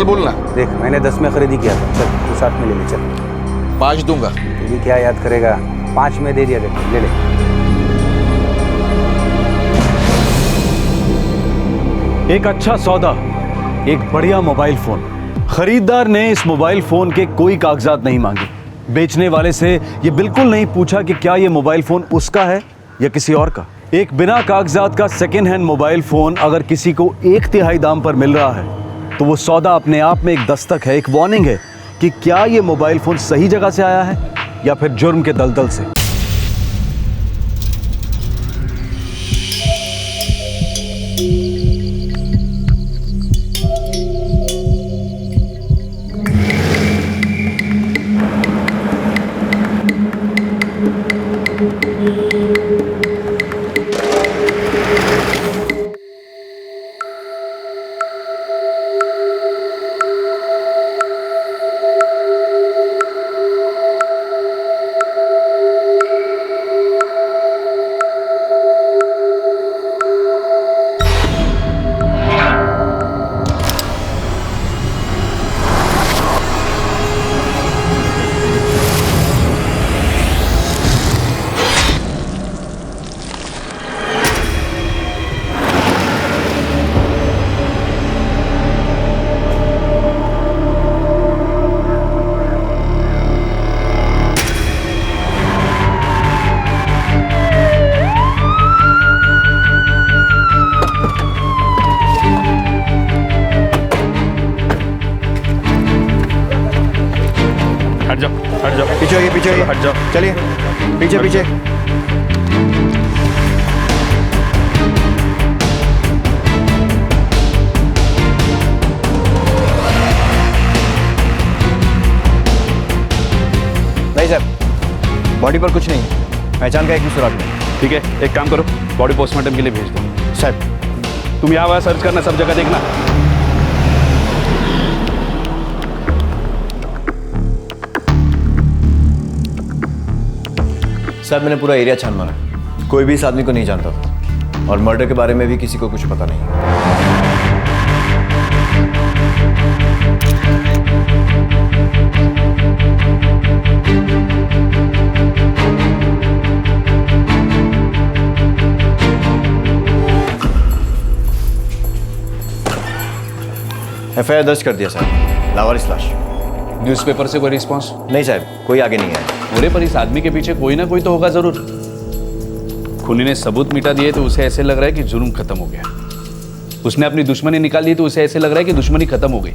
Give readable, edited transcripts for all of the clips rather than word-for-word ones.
चल बोलना। देख मैंने 10 में खरीदी किया था, चल तू 7 में ले ले चल। 5 दूंगा। तू भी क्या याद करेगा, 5 में दे दिया, देख ले ले। एक अच्छा सौदा, एक बढ़िया मोबाइल फोन। खरीदार ने इस मोबाइल फोन के कोई कागजात नहीं मांगे। बेचने वाले से ये बिल्कुल नहीं पूछा कि क्या ये मोबाइल फोन उसका है या किसी और का। एक बिना कागजात का सेकेंड हैंड मोबाइल फोन अगर किसी को 1/3 दाम पर मिल रहा है तो वो सौदा अपने आप में एक दस्तक है, एक वार्निंग है कि क्या ये मोबाइल फोन सही जगह से आया है या फिर जुर्म के दलदल से। हट जाओ, पीछे आइए, पीछे आइए, हट जाओ, चलिए पीछे पीछे। नहीं सर, बॉडी पर कुछ नहीं, पहचान का एक भी सुराग नहीं। ठीक है, एक काम करो, बॉडी पोस्टमार्टम के लिए भेज दो। सर तुम यहाँ वहाँ सर्च करना, सब जगह देखना। सर मैंने पूरा एरिया छान मारा, कोई भी इस आदमी को नहीं जानता था और मर्डर के बारे में भी किसी को कुछ पता नहीं। एफआईआर दर्ज कर दिया सर, लावारिस लाश। न्यूज़पेपर से कोई रिस्पॉन्स? नहीं साहब, कोई आगे नहीं आया। बोले पर इस आदमी के पीछे कोई ना कोई तो होगा जरूर। खूनी ने सबूत मिटा दिए तो उसे ऐसे लग रहा है कि जुर्म खत्म हो गया। उसने अपनी दुश्मनी निकाल दी तो उसे ऐसे लग रहा है कि दुश्मनी खत्म हो गई।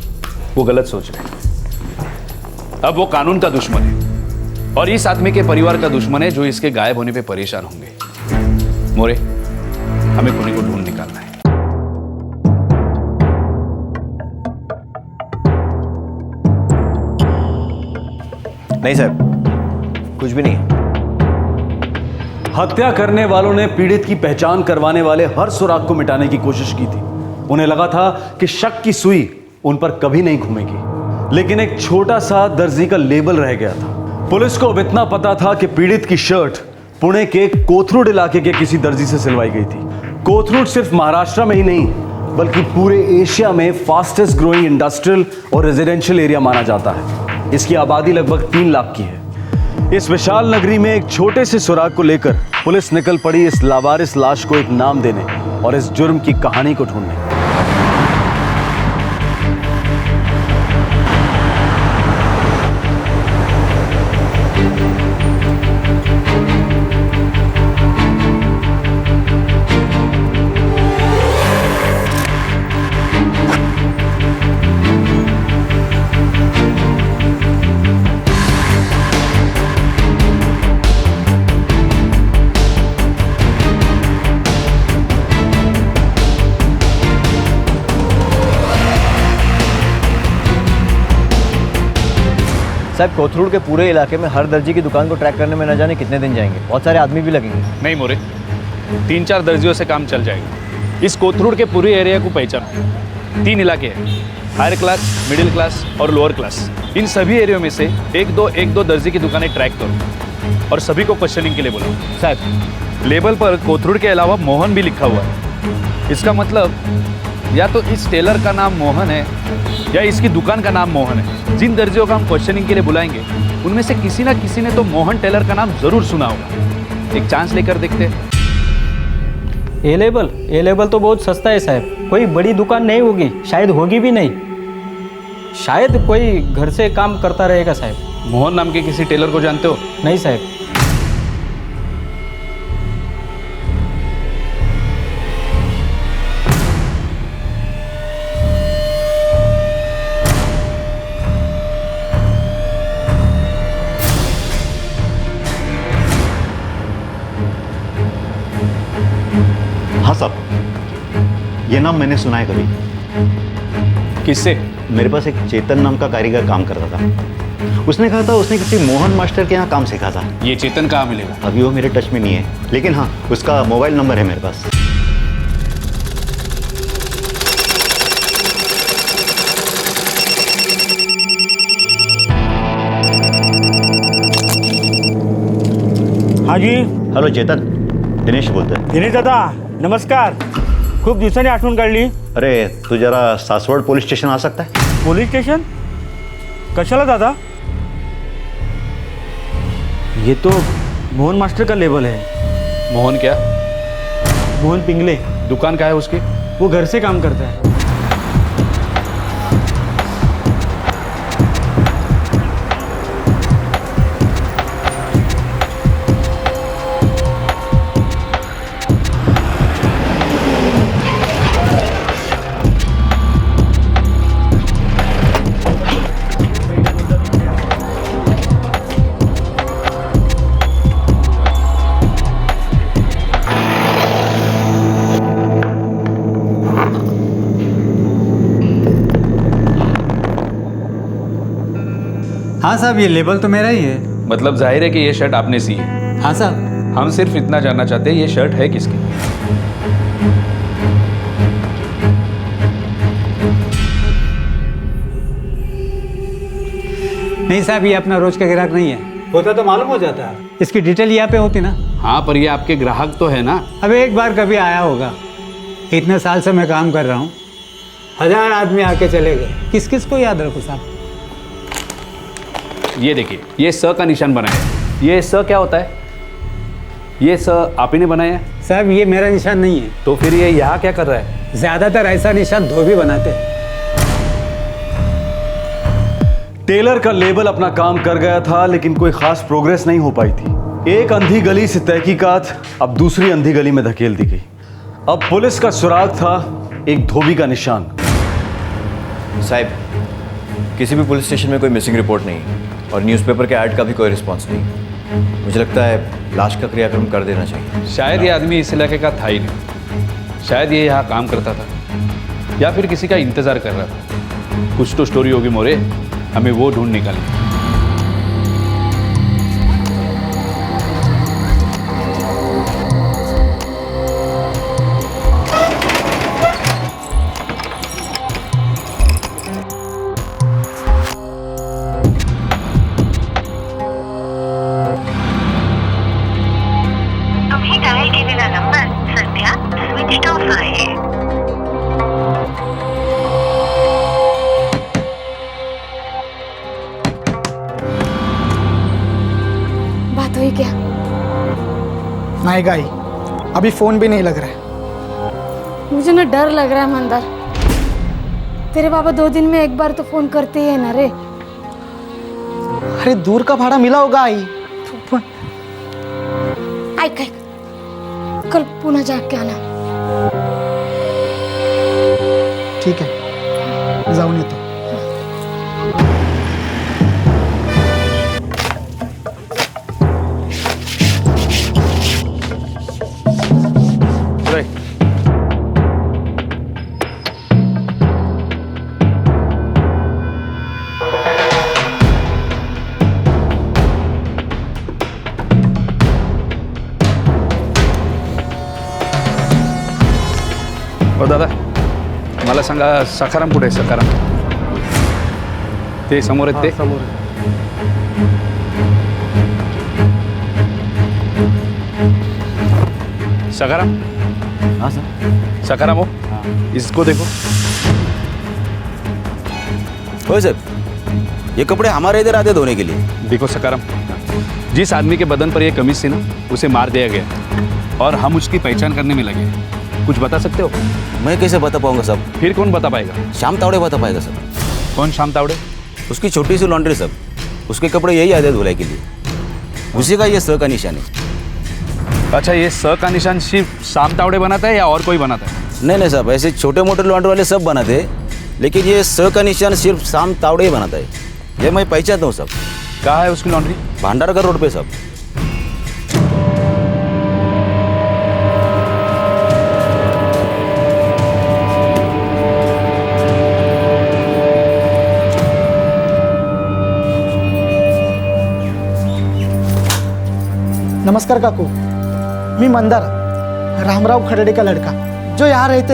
वो गलत सोच रहे हैं। अब वो कानून का दुश्मन है और इस आदमी के परिवार का दुश्मन है जो इसके गायब होने पे परेशान होंगे। मोरे, हमें खूनी को ढूंढ निकालना है। नहीं साहब, कुछ भी नहीं है। हत्या करने वालों ने पीड़ित की पहचान करवाने वाले हर सुराग को मिटाने की कोशिश की थी। उन्हें लगा था कि शक की सुई उन पर कभी नहीं घूमेगी, लेकिन एक छोटा सा दर्जी का लेबल रह गया था। पुलिस को अब इतना पता था कि पीड़ित की शर्ट पुणे के कोथरूड इलाके के किसी दर्जी से सिलवाई गई थी। कोथरूड सिर्फ महाराष्ट्र में ही नहीं बल्कि पूरे एशिया में फास्टेस्ट ग्रोइंग इंडस्ट्रियल और रेजिडेंशियल एरिया माना जाता है। इसकी आबादी लगभग 3 लाख की है। इस विशाल नगरी में एक छोटे से सुराग को लेकर पुलिस निकल पड़ी इस लावारिस लाश को एक नाम देने और इस जुर्म की कहानी को ढूंढने। साहब कोथरूड के पूरे इलाके में हर दर्जी की दुकान को ट्रैक करने में न जाने कितने दिन जाएंगे, बहुत सारे आदमी भी लगेंगे। नहीं मोरे, 3-4 दर्जियों से काम चल जाएगा। इस कोथरूड के पूरे एरिया को पहचानो। 3 इलाके हैं, हायर क्लास, मिडिल क्लास और लोअर क्लास। इन सभी एरियो में से एक दो दर्जी की दुकानें ट्रैक करो और सभी को क्वेश्चनिंग के लिए बुलाओ। साहब लेबल पर कोथरूड के अलावा मोहन भी लिखा हुआ है। इसका मतलब या तो इस टेलर का नाम मोहन है या इसकी दुकान का नाम मोहन है। जिन दर्जियों का हम क्वेश्चनिंग के लिए बुलाएंगे उनमें से किसी ना किसी ने तो मोहन टेलर का नाम जरूर सुना होगा। एक चांस लेकर देखते हैं। ए लेबल तो बहुत सस्ता है साहब, कोई बड़ी दुकान नहीं होगी, शायद होगी भी नहीं, शायद कोई घर से काम करता रहेगा साहब। मोहन नाम के किसी टेलर को जानते हो? नहीं साहब। हाँ साहब, ये नाम मैंने सुना है कभी। किससे? मेरे पास एक चेतन नाम का कारीगर काम करता था। उसने कहा था उसने किसी मोहन मास्टर के यहाँ काम सीखा था। ये चेतन कहाँ मिलेगा? अभी वो मेरे टच में नहीं है, लेकिन हाँ उसका मोबाइल नंबर है मेरे पास। हाँ जी, हेलो चेतन, दिनेश बोलतोय। दिनेश दादा नमस्कार. खूप दिवसांनी आठवण काढली. अरे तू जरा सासवड पोलीस स्टेशन आ सकता है? पोलीस स्टेशन कशाला दादा? ये तो मोहन मास्टर का लेबल है. मोहन क्या? मोहन पिंगले. दुकान क्या है उसकी? वो घर से काम करता है. हाँ साहब, ये लेबल तो मेरा ही है. मतलब जाहिर है कि ये शर्ट आपने सी है। हाँ साहब. हम सिर्फ इतना जानना चाहते हैं ये शर्ट है किसकी? नहीं साहब, ये अपना रोज का ग्राहक नहीं है. होता तो मालूम हो जाता. इसकी डिटेल यहाँ पे होती ना. हाँ, पर ये आपके ग्राहक तो है ना? अब एक बार कभी आया होगा. इतने साल से मैं काम कर रहा हूँ, 1000 आदमी आके चले गए, किस किस को याद रखूँ साहब? ये देखिए, ये स का निशान बनाया है। ये स क्या होता है? ये स आप ही ने बनाया है? साहब ये मेरा निशान नहीं है. तो फिर ये यहाँ क्या कर रहा है? ज्यादातर ऐसा निशान धोबी बनाते हैं. टेलर का लेबल अपना काम कर गया था, लेकिन कोई खास प्रोग्रेस नहीं हो पाई थी. एक अंधी गली से तहकीकात अब दूसरी अंधी गली में धकेल दी गई. अब पुलिस का सुराग था एक धोबी का निशान. साहब, किसी भी पुलिस स्टेशन में कोई मिसिंग रिपोर्ट नहीं और न्यूज़पेपर के ऐड का भी कोई रिस्पांस नहीं. मुझे लगता है लाश का क्रियाक्रम कर देना चाहिए. शायद ये आदमी इस इलाके का था ही नहीं. शायद ये यहाँ काम करता था या फिर किसी का इंतजार कर रहा था. कुछ तो स्टोरी होगी मोरे, हमें वो ढूंढ निकालनी. तुम्ही डायल केलेला नंबर सध्या स्विच ऑफ आहे. बात हुई क्या? नहीं गाई, अभी फोन भी नहीं लग रहा है. मुझे ना डर लग रहा है मंदार. तेरे बाबा 2 दिन में एक बार तो फोन करते ही है ना रे. अरे दूर का भाड़ा मिला होगा आई. ऐक ऐक, कल पुन्हा जाके आना. ठीक आहे, जाऊन येतो. हो दादा, मला सांगा सखाराम कुठे आहे? सखाराम ते समोर आहेत ते? समोर. सखाराम? हाँ सर. सखाराम हो, इसको देखो। हो सर, ये कपड़े हमारे इधर आते धोने के लिए। देखो सकारम, जिस आदमी के बदन पर यह कमीज थी ना, उसे मार दिया गया और हम उसकी पहचान करने में लगे। कुछ बता सकते हो? मैं कैसे बता पाऊंगा सब? फिर कौन बता पाएगा? श्याम तावड़े बता पाएगा सर। कौन श्याम तावड़े? उसकी छोटी सी लॉन्ड्री सब, उसके कपड़े यही आते धुलाई के लिए। उसी का ये स का निशान है। अच्छा, ये स का निशान सिर्फ श्याम तावड़े बनाता है या और कोई बनाता है? नहीं साहब, ऐसे छोटे मोटे लॉन्ड्री वाले सब बनाते हैं, लेकिन ये स का निशान सिर्फ श्याम तावड़े ही बनाता है। ये मैं पहचानता हूँ सब। कहाँ है उसकी लॉन्ड्री? भांडारकर रोड पे सब। नमस्कार काकू, मी मंदार, रामराव खरड़े का लड़का जो यहाँ रहते।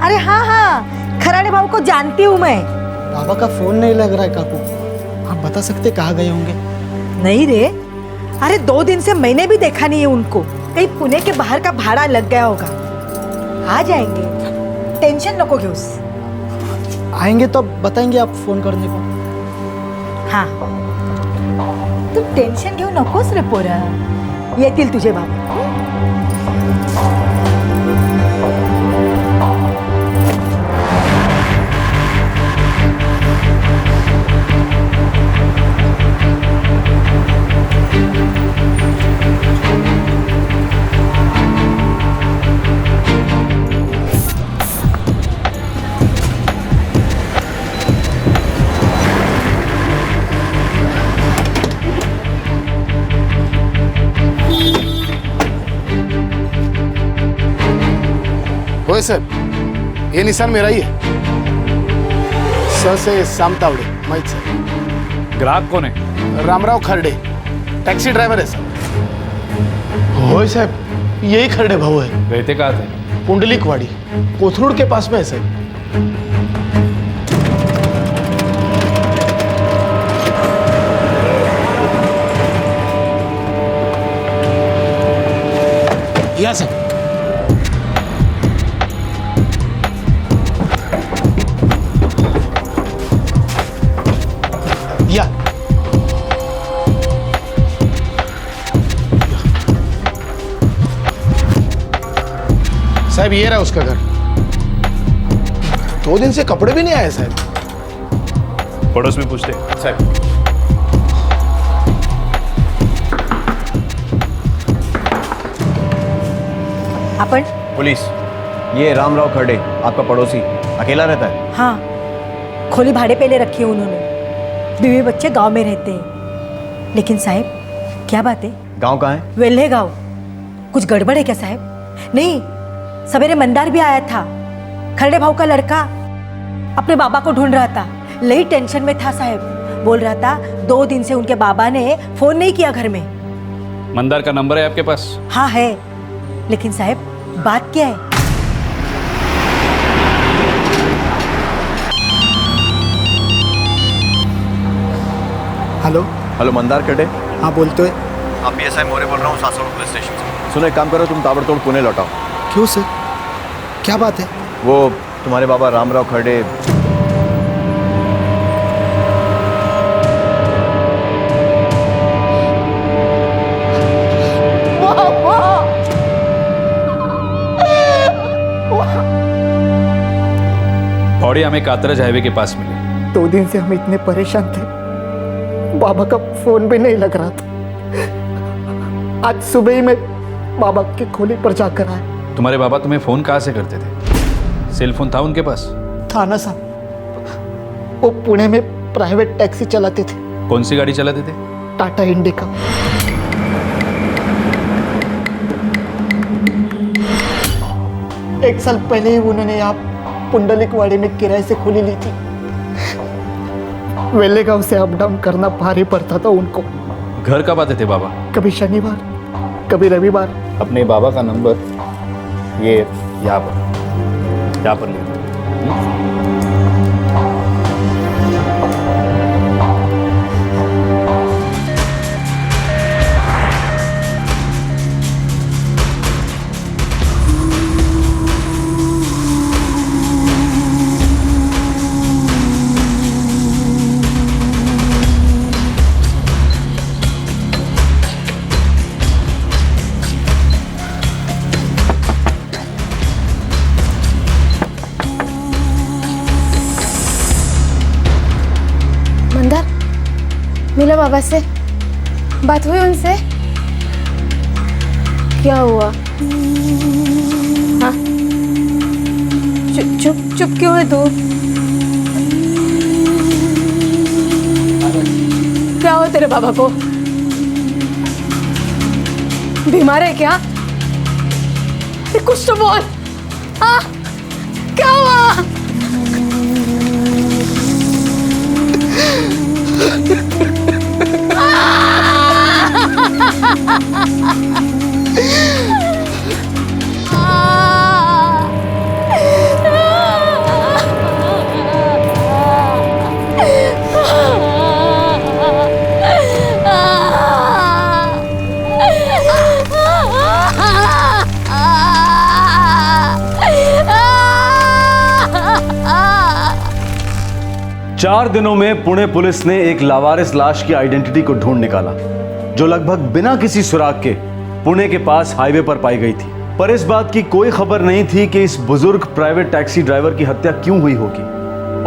अरे हाँ हाँ, खराड़े बाबू को जानती हूँ मैं। बाबा का फोन नहीं लग रहा है काकू, आप बता सकते कहाँ गए होंगे? नहीं रे, अरे 2 दिन से मैंने भी देखा नहीं है उनको। कहीं पुणे के बाहर का भाड़ा लग गया होगा। आ जाएंगे, टेंशन नको घेऊस। आएंगे तो बताएंगे आप फोन करने को। हाँ, तू टेंशन घेऊ नकोस रे पोरा, येतील तुझे बाबा। होय सर, ये निशान मेरा ही है। स से श्याम तावड़े, माहित सर। ग्राहक कौन है? रामराव खरडे, टैक्सी ड्राइवर है सर। होय साहब, यही खरडे भाऊ है। रहते कहाँ थे? पुंडलिकवाड़ी, कोथरूड के पास में है सर। या सर। या साहब, ये रहा उसका घर। 2 दिन से कपड़े भी नहीं आए साहब। पड़ोस में पूछते साहब। अपन? पुलिस, ये रामराव खरडे आपका पड़ोसी अकेला रहता है? हाँ, खोली भाड़े पे ले रखी है उन्होंने। बीवी बच्चे गांव में रहते हैं। लेकिन साहब, क्या बात है? गांव कहाँ है? वेल्हे गांव। कुछ गड़बड़ है क्या साहब? नहीं, सवेरे मंदार भी आया था, खरडे भाऊ का लड़का। अपने बाबा को ढूंढ रहा था, लई टेंशन में था साहब। बोल रहा था 2 दिन से उनके बाबा ने फोन नहीं किया घर में। मंदार का नंबर है आपके पास? हाँ है, लेकिन साहब बात क्या है? हेलो। हेलो, मंदार खरडे? हाँ बोलते हैं। हाँ, PSI मोरे बोल रहा हूँ, सासोड़ पुलिस स्टेशन से। सुनो, एक काम करो, तुम ताबड़तोड़ पुणे लौटाओ। क्यों सर, क्या बात है? वो तुम्हारे बाबा रामराव खरडे बॉडी हमें कातरज हाईवे के पास मिली। 2 दिन से हम इतने परेशान थे, बाबा का फोन भी नहीं लग रहा था। आज सुबह ही मैं बाबा की खोली पर जाकर आया। तुम्हारे बाबा तुम्हें फोन कहाँ से करते थे? सेल फोन था उनके पास? था ना साहब, वो पुणे में प्राइवेट टैक्सी चलाते थे। कौन सी गाड़ी चलाते थे? टाटा इंडिका। एक साल पहले ही उन्होंने यहाँ पुंडलिकवाड़ी में किराए से खोली ली थी। वेले गांव से अप डाउन करना भारी पड़ता था उनको। घर कब आते थे बाबा? कभी शनिवार, कभी रविवार। अपने बाबा का नंबर ये यहाँ पर ले। बाबा से? बात हुई उनसे? क्या हुआ? हाँ? चुप चुप क्यों है तू? क्या हुआ तेरे बाबा को? बीमार है क्या? कुछ तो बोल। हाँ? क्या हुआ? चार दिनों में पुणे पुलिस ने एक लावारिस लाश की आइडेंटिटी को ढूंढ निकाला, जो लगभग बिना किसी सुराग के पुणे के पास हाईवे पर पाई गई थी। पर इस बात की कोई खबर नहीं थी कि इस बुजुर्ग प्राइवेट टैक्सी ड्राइवर की हत्या क्यों हुई होगी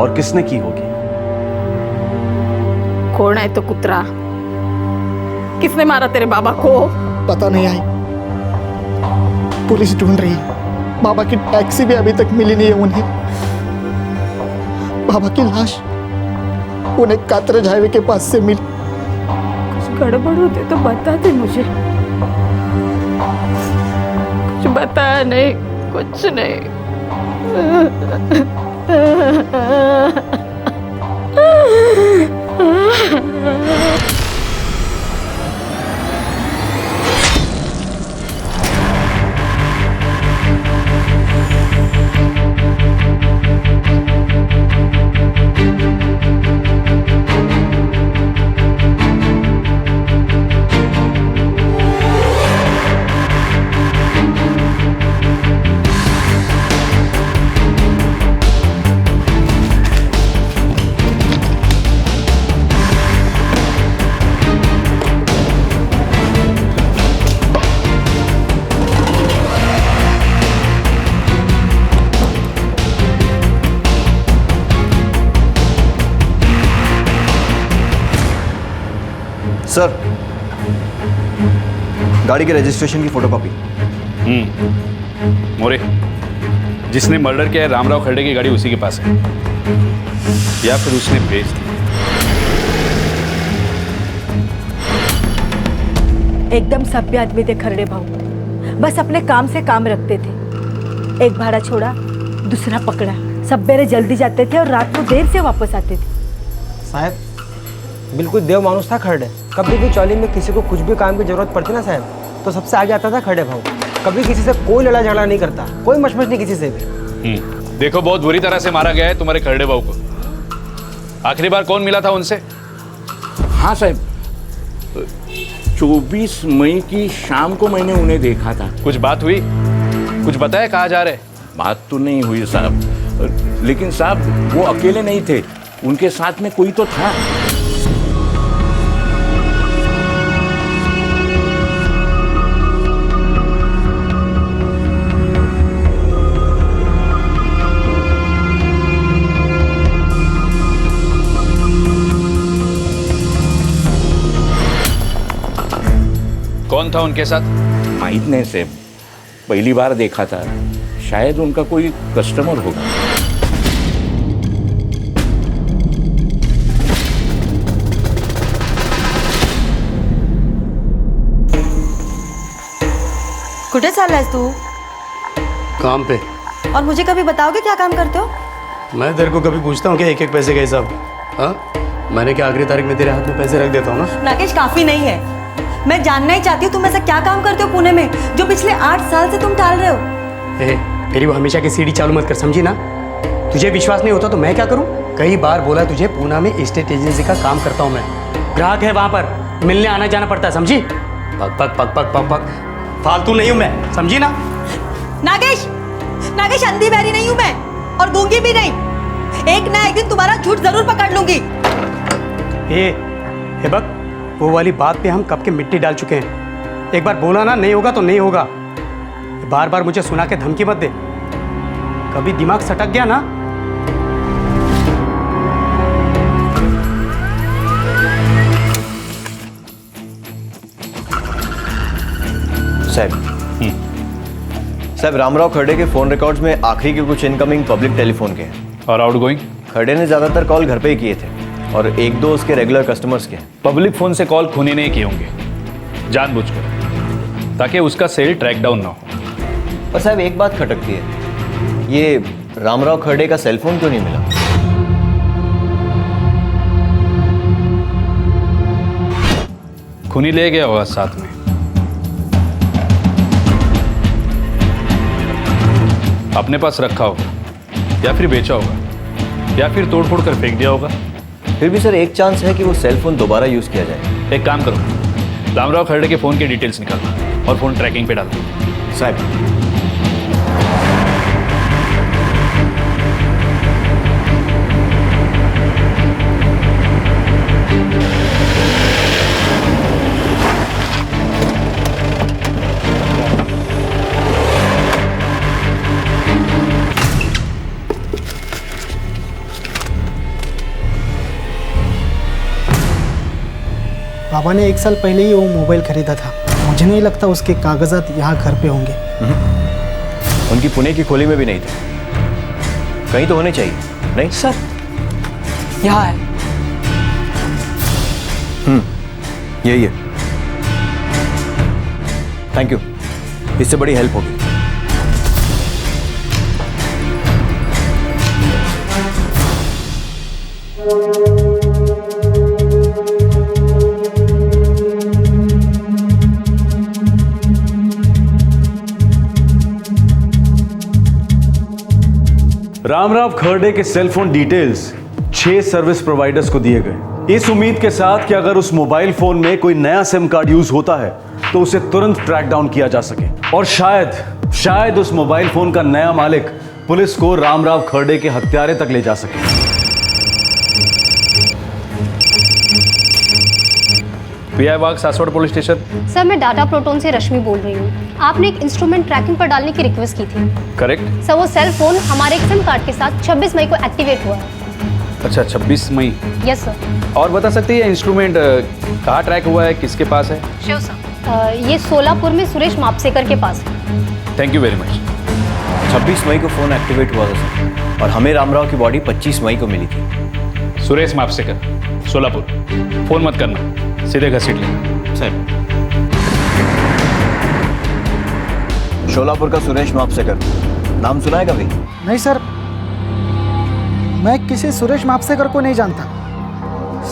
और किसने की होगी। कौन है तो कुतरा? किसने मारा तेरे बाबा को? पता नहीं आई, पुलिस ढूंढ रही है। बाबा की टैक्सी भी अभी तक मिली नहीं है उन्हें। बाबा की लाश उन्हें कातरज हाईवे के पास से मिली। कुछ गड़बड़ होती तो बता दे मुझे। कुछ बता नहीं, कुछ नहीं। सर, गाड़ी के रजिस्ट्रेशन की फोटोकॉपी। मोरे, जिसने मर्डर किया है रामराव खड़े की गाड़ी उसी के पास है, या फिर उसने भेज दी। एकदम सभ्य आदमी थे खरड़े भाऊ, बस अपने काम से काम रखते थे। एक भाड़ा छोड़ा, दूसरा पकड़ा। सवेरे जल्दी जाते थे और रात को देर से वापस आते थे। साहब, बिल्कुल देव मानुस था खरड़े। कभी भी चौली में किसी को कुछ भी काम की जरूरत पड़ती ना साहब, तो सबसे आगे आता था खरड़े भाऊ। कभी किसी से कोई लड़ा झगड़ा नहीं करता, कोई मशमश नहीं किसी से भी। देखो, बहुत बुरी तरह से मारा गया है तुम्हारे खरड़े भाऊ को। आखिरी बार कौन मिला था उनसे? हाँ साहब, 24 मई की शाम को मैंने उन्हें देखा था। कुछ बात हुई? कुछ बताया कहाँ जा रहे? बात तो नहीं हुई साहब, लेकिन साहब वो अकेले नहीं थे, उनके साथ में कोई तो था। कौन था उनके साथ? माहित नहीं साहब, पहली बार देखा था। शायद उनका कोई कस्टमर होगा। कुठे चाललायस तू? काम पे। और मुझे कभी बताओगे क्या काम करते हो? मैं तेरे को कभी पूछता हूँ क्या एक एक पैसे का हिसाब? हाँ, मैंने क्या आखिरी तारीख में तेरे हाथ में पैसे रख देता हूँ ना? नागेश, काफी नहीं है। मैं जानना ही चाहती हूँ तुम ऐसा क्या काम करते हो पुणे में जो पिछले 8 साल से तुम टाल रहे हो। मेरी वो हमेशा की सीढ़ी चालू मत कर, समझी ना? तुझे विश्वास नहीं होता तो मैं क्या करूँ? कई बार बोला तुझे, पूना में एस्टेट एजेंसी का काम करता हूँ मैं। ग्राहक है वहाँ पर, मिलने आना जाना पड़ता है, समझी? पक पक पक पक पक पक, फालतू नहीं हूँ मैं, समझी ना? नागेश, नागेश, अंधी बहरी नहीं हूँ मैं और गूंगी भी नहीं। एक ना एक दिन तुम्हारा झूठ जरूर पकड़ लूंगी। हे बक, वो वाली बात पे हम कब के मिट्टी डाल चुके हैं। एक बार बोला ना, नहीं होगा तो नहीं होगा। बार बार मुझे सुना के धमकी मत दे, कभी दिमाग सटक गया ना। साहब रामराव खर्डे के फ़ोन रिकॉर्ड्स में आखिरी के कुछ इनकमिंग पब्लिक टेलीफोन के हैं। और आउटगोइंग? खर्डे ने ज़्यादातर कॉल घर पे ही किए थे और एक दो उसके रेगुलर कस्टमर्स के। पब्लिक फ़ोन से कॉल खूनी ने किए होंगे जानबूझकर, ताकि उसका सेल ट्रैक डाउन ना हो। पर साहब एक बात खटकती है, ये रामराव खर्डे का सेलफोन क्यों नहीं मिला? खूनी ले गया होगा साथ में। अपने पास रखा होगा या फिर बेचा होगा या फिर तोड़ फोड़ कर फेंक दिया होगा। फिर भी सर एक चांस है कि वो सेलफोन दोबारा यूज़ किया जाए। एक काम करो, रामराव खर्डे के फ़ोन की डिटेल्स निकालो और फ़ोन ट्रैकिंग पे डाल दो। साहब पापा ने 1 साल पहले ही वो मोबाइल खरीदा था। मुझे नहीं लगता उसके कागजात यहाँ घर पे होंगे। उनकी पुणे की खोली में भी नहीं थे, कहीं तो होने चाहिए। नहीं सर, यहाँ है। यही है। थैंक यू, इससे बड़ी हेल्प होगी। रामराव खर्डे के सेलफोन डिटेल्स 6 सर्विस प्रोवाइडर्स को दिए गए, इस उम्मीद के साथ कि अगर उस मोबाइल फोन में कोई नया सिम कार्ड यूज होता है तो उसे तुरंत ट्रैक डाउन किया जा सके और शायद उस मोबाइल फोन का नया मालिक पुलिस को रामराव खर्डे के हत्यारे तक ले जा सके। पीआई बाग सासवड़ पुलिस स्टेशन। सर मैं डाटा प्रोटोन से रश्मि बोल रही हूँ। आपने एक इंस्ट्रूमेंट ट्रैकिंग पर डालने की रिक्वेस्ट की थी। करेक्ट सर वो सेल फोन हमारे एक सिम कार्ड के साथ 26 मई को एक्टिवेट हुआ है। अच्छा 26 मई। Yes sir. और बता सकते हैं ये इंस्ट्रूमेंट कहाँ ट्रैक हुआ है, किसके पास है? श्योर सर, ये सोलापुर में सुरेश मापसेकर के पास है। Thank you very much. 26 मई को फ़ोन एक्टिवेट हुआ था सर, और हमें रामराव की बॉडी 25 मई को मिली थी। सुरेश मापसेकर, सोलापुर। फ़ोन मत करना, सीधे घसीट लेना। सर शोलापुर का सुरेश मापसेकर नाम सुना है कभी? नहीं सर, मैं किसी सुरेश मापसेकर को नहीं जानता,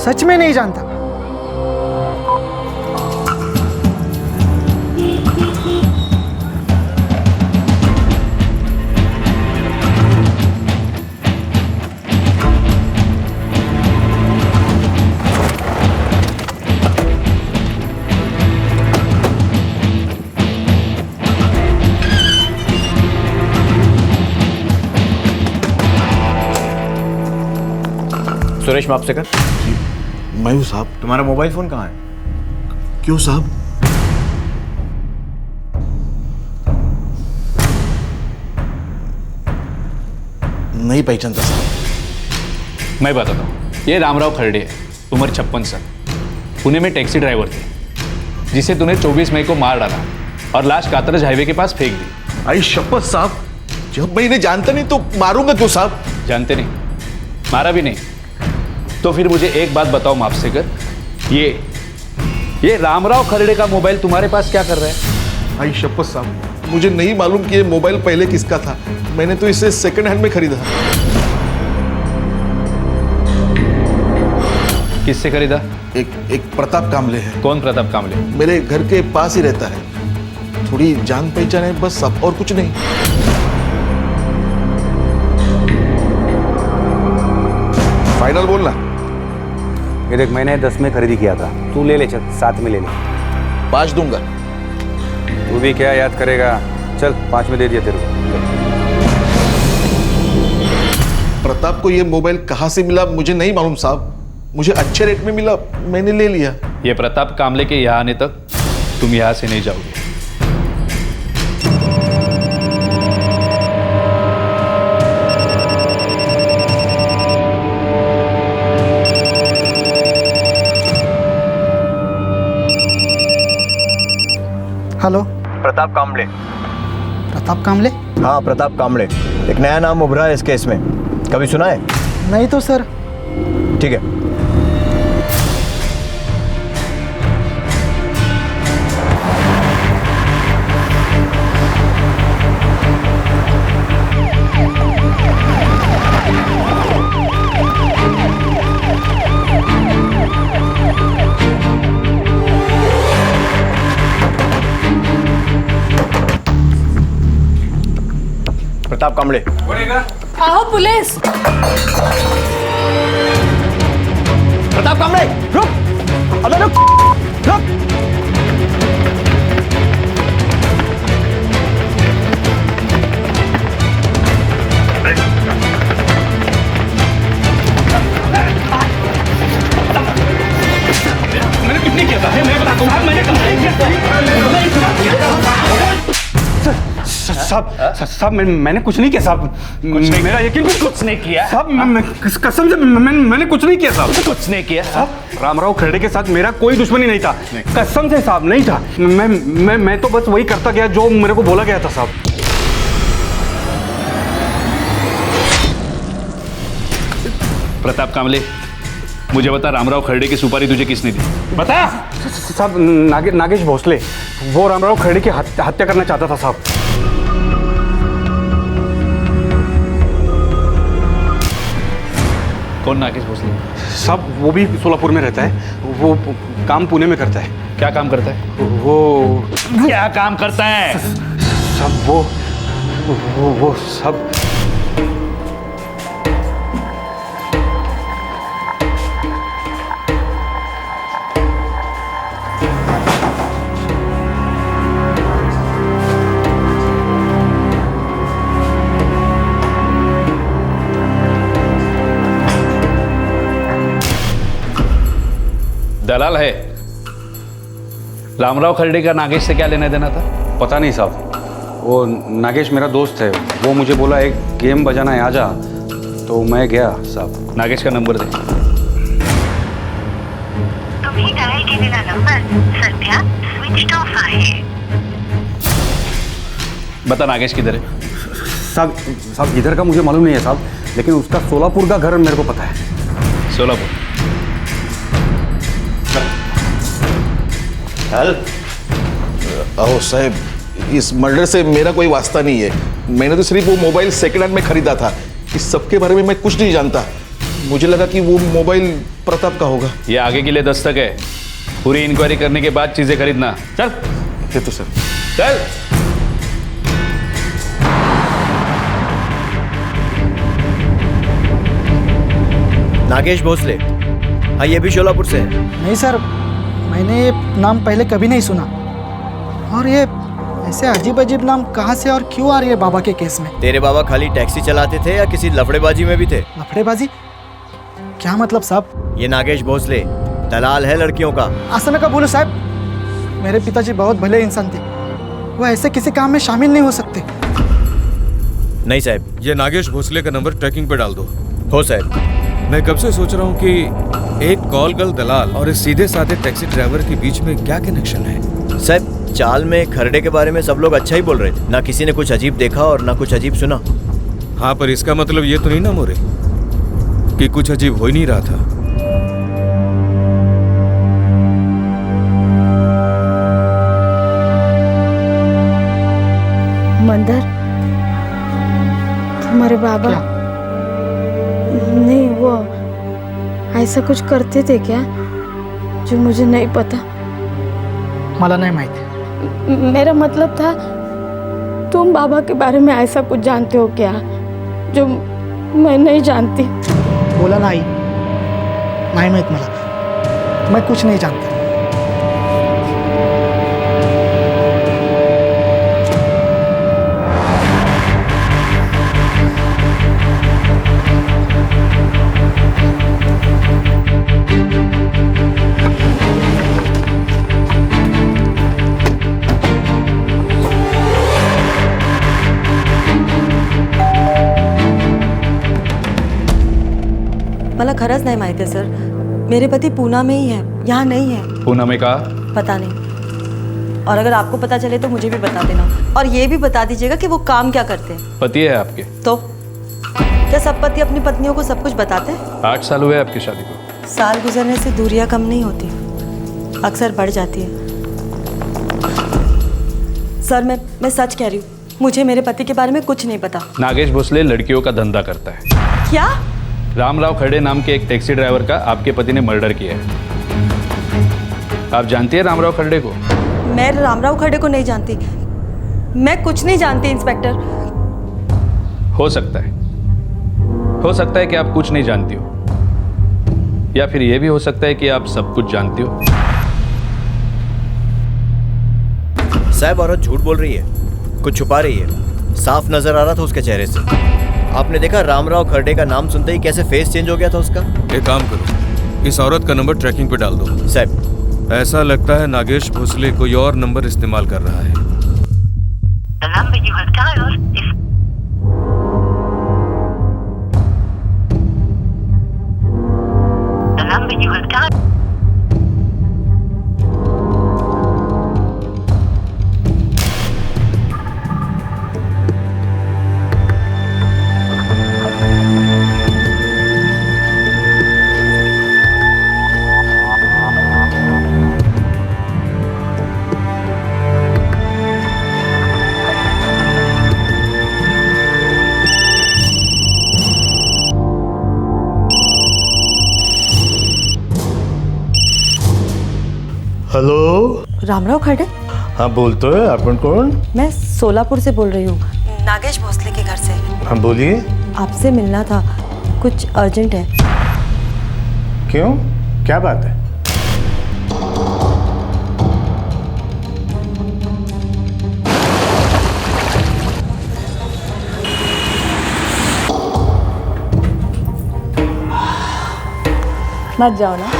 सच में नहीं जानता। सुरेश मापसेकर? मैं हूँ साहब। तुम्हारा मोबाइल फोन कहाँ है? क्यों साहब? नहीं पहचानता साहब। मैं बताता हूँ, ये रामराव खर्डे है, उम्र 56 साल, पुणे में टैक्सी ड्राइवर थे, जिसे तूने 24 मई को मार डाला और लाश कातरज हाईवे के पास फेंक दी। आई शपथ साहब, जब मैं इन्हें जानता नहीं तो मारूंगा क्यों साहब? जानते नहीं, मारा भी नहीं, तो फिर मुझे एक बात बताओ मापसेकर, ये रामराव खर्डे का मोबाइल तुम्हारे पास क्या कर रहा है? आई शपथ साहब, मुझे नहीं मालूम कि ये मोबाइल पहले किसका था। मैंने तो इसे सेकंड हैंड में खरीदा। किससे खरीदा? एक प्रताप कामले है। कौन प्रताप कामले? मेरे घर के पास ही रहता है, थोड़ी जान पहचान है बस, सब और कुछ नहीं। फाइनल बोलना। ये देख, मैंने 10 में खरीदी किया था, तू ले ले, चल 7 में ले ले। 5 दूंगा। तू भी क्या याद करेगा, चल 5 में दे दिया तेरे को। प्रताप को ये मोबाइल कहाँ से मिला मुझे नहीं मालूम साहब, मुझे अच्छे रेट में मिला, मैंने ले लिया। ये प्रताप कामले के यहाँ आने तक तुम यहाँ से नहीं जाओगे। हेलो प्रताप कामले। प्रताप कामले? हाँ, प्रताप कामले। एक नया नाम उभरा है इस केस में, कभी सुना है? नहीं तो सर। ठीक है। प्रताप कामले। आओ पुलिस। प्रताप कामले, रुक! अबे रुक! रुक! मैंने कुछ नहीं किया था, मैं बताता हूँ, मैंने साहब मैंने कुछ नहीं किया साहब। मेरा यकीन कुछ नहीं किया साहब, कसम से मैंने कुछ नहीं किया साहब। कुछ नहीं किया साहब। रामराव खरड़े के साथ मेरा कोई दुश्मनी नहीं था, कसम से साहब नहीं था। मैं तो बस वही करता गया जो मेरे को बोला गया था साहब। प्रताप कामले, मुझे बता, रामराव खरड़े की सुपारी तुझे किसने दी? बता। साहब नागेश भोसले, वो रामराव खरड़े की हत्या करना चाहता था साहब। कौन नागेश भोसले? साहब वो भी सोलापुर में रहता है, वो काम पुणे में करता है। क्या काम करता है? वो क्या काम करता है? सब वो सब दलाल है। रामराव खरड़े का नागेश से क्या लेना देना था? पता नहीं साहब, वो नागेश मेरा दोस्त है, वो मुझे बोला एक गेम बजाना है, आजा, तो मैं गया साहब। नागेश का नंबर दे। तुम्ही डायल केलेला नंबर सध्या स्विच ऑफ आहे। बता नागेश किधर है? साहब इधर का मुझे मालूम नहीं है साहब, लेकिन उसका सोलापुर का घर मेरे को पता है। सोलापुर? अहो साहब, इस मर्डर से मेरा कोई वास्ता नहीं है। मैंने तो सिर्फ वो मोबाइल सेकंड हैंड में खरीदा था। इस सब के बारे में मैं कुछ नहीं जानता। मुझे लगा कि वो मोबाइल प्रताप का होगा। ये आगे के लिए दस्तक है, पूरी इंक्वायरी करने के बाद चीजें खरीदना। चल। ये तो सर। चल। नागेश भोसले, हाँ, ये भी शोलापुर से है। नहीं सर, मैंने ये नाम पहले कभी नहीं सुना। और ये ऐसे अजीब अजीब नाम कहाँ से और क्यों आ रही है बाबा के केस में? तेरे बाबा खाली टैक्सी चलाते थे या किसी लफड़ेबाजी में भी थे? लफड़ेबाजी? क्या मतलब साहब? ये नागेश भोसले दलाल है लड़कियों का। ऐसा मैं कब बोलूं साहब? मेरे पिताजी बहुत भले इंसान थे, वो ऐसे किसी काम में शामिल नहीं हो सकते। नहीं साहब। ये नागेश भोसले का नंबर ट्रैकिंग पे डाल दो। हो साहब। मैं कब से सोच रहा हूँ कि एक कॉल गर्ल दलाल और इस सीधे साधे टैक्सी ड्राइवर के बीच में क्या कनेक्शन है। साहब, चाल में खरड़े के बारे में सब लोग अच्छा ही बोल रहे थे, ना किसी ने कुछ अजीब देखा और ना कुछ अजीब सुना। हाँ, पर इसका मतलब ये तो नहीं ना मोरे कि कुछ अजीब हो ही नहीं रहा था। मंदर, तुम्हारे बाबा नहीं, वो ऐसा कुछ करते थे क्या जो मुझे नहीं पता? मला नहीं माहिती। मेरा मतलब था, तुम बाबा के बारे में ऐसा कुछ जानते हो क्या जो मैं नहीं जानती? बोला नहीं माहित मला, मैं कुछ नहीं जानता। मला खरंच नाही माहिती सर, मेरे पति पूना में ही है, यहाँ नहीं है। पूना में कहा? पता नहीं। और अगर आपको पता चले तो मुझे भी बता देना, और ये भी बता दीजिएगा कि वो काम क्या करते हैं। पति है आपके? तो क्या सब पति अपनी पत्नियों को सब कुछ बताते हैं? 8 साल हुए आपकी शादी को। साल गुजरने से दूरियां कम नहीं होती, अक्सर बढ़ जाती है। सर मैं सच कह रही हूँ, मुझे मेरे पति के बारे में कुछ नहीं पता। नागेश भोसले लड़कियों का धंधा करता है। क्या? रामराव खड़े नाम के एक टैक्सी ड्राइवर का आपके पति ने मर्डर किया है। आप जानती हैं रामराव खड़े को? मैं रामराव खड़े को नहीं जानती, मैं कुछ नहीं जानती इंस्पेक्टर। हो सकता है कि आप कुछ नहीं जानती हो, या फिर यह भी हो सकता है कि आप सब कुछ जानती हो। साहब औरत झूठ बोल रही है, कुछ छुपा रही है, साफ नजर आ रहा था उसके चेहरे से। आपने देखा रामराव खड़े का नाम सुनते ही कैसे फेस चेंज हो गया था उसका। एक काम करो, इस औरत का नंबर ट्रैकिंग पे डाल दो। साहब ऐसा लगता है नागेश भोसले कोई और नंबर इस्तेमाल कर रहा है। हेलो, रामराव खड़े? हाँ बोलते हैं, अपन कौन? मैं सोलापुर से बोल रही हूँ, नागेश भोसले के घर से। हाँ बोलिए। आपसे मिलना था, कुछ अर्जेंट है। क्यों, क्या बात है? मत जाओ ना।